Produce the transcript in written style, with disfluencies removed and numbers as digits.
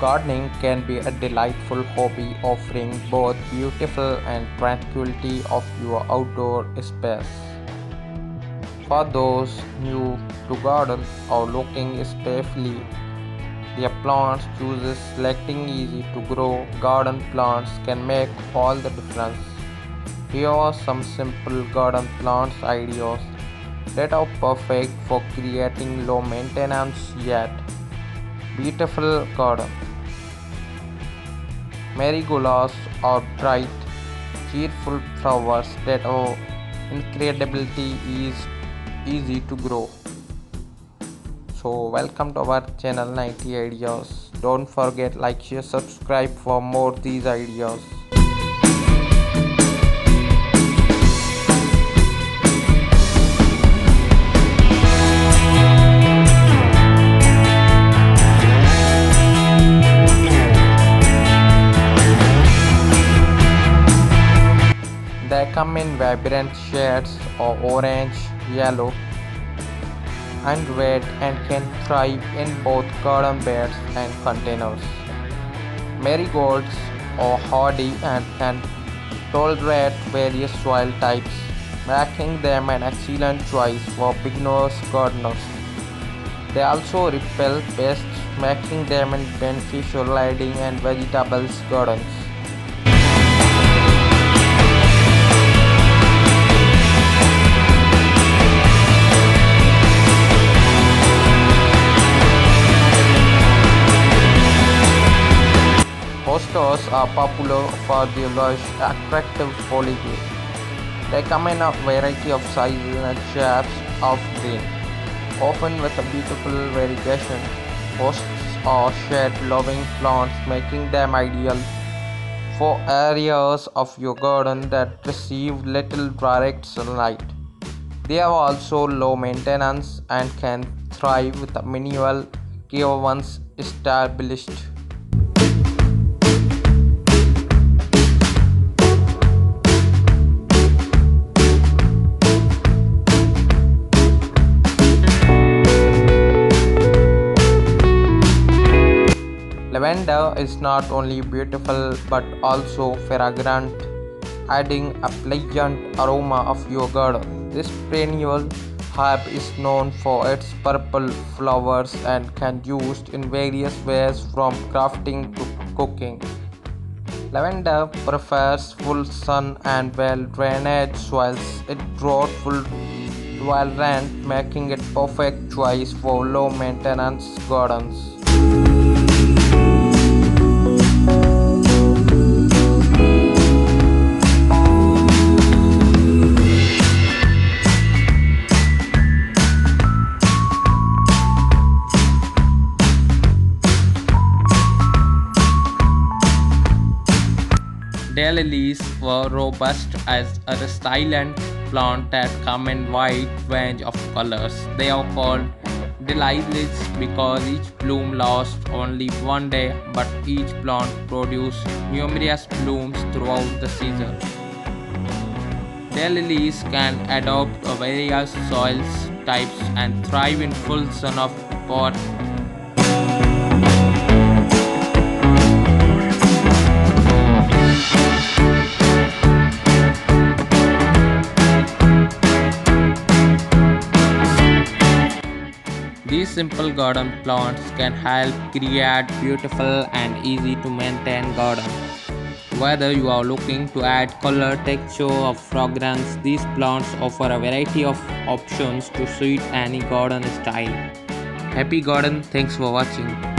Gardening can be a delightful hobby offering both beautiful and tranquility of your outdoor space. For those new to garden or looking especially their plants chooses selecting easy to grow garden plants can make all the difference. Here are some simple garden plants ideas that are perfect for creating low maintenance yet beautiful garden. Marigolds are bright, cheerful flowers that are incredibly easy to grow. So welcome to our channel 90 ideas. Don't forget like share subscribe for more these ideas. They come in vibrant shades of orange, yellow, and red and can thrive in both garden beds and containers. Marigolds are hardy and can tolerate various soil types, making them an excellent choice for beginners gardeners. They also repel pests, making them a beneficial aiding in vegetables gardens. Hostas are popular for their lush, attractive foliage. They come in a variety of sizes and shapes of green, often with a beautiful variegation. Hostas are shade-loving plants, making them ideal for areas of your garden that receive little direct sunlight. They are also low maintenance and can thrive with a minimal care once established. Lavender is not only beautiful but also fragrant, adding a pleasant aroma of your garden. This perennial herb is known for its purple flowers and can be used in various ways from crafting to cooking. Lavender prefers full sun and well-drained soils. It grows full tolerant, making it perfect choice for low-maintenance gardens. Daylilies were robust as a resilient plant that come in wide range of colors. They are called daylilies because each bloom lasts only one day, but each plant produces numerous blooms throughout the season. Daylilies can adopt various soils types and thrive in full sun of pot. These simple garden plants can help create beautiful and easy to maintain garden. Whether you are looking to add color, texture or fragrance, these plants offer a variety of options to suit any garden style. Happy garden, thanks for watching.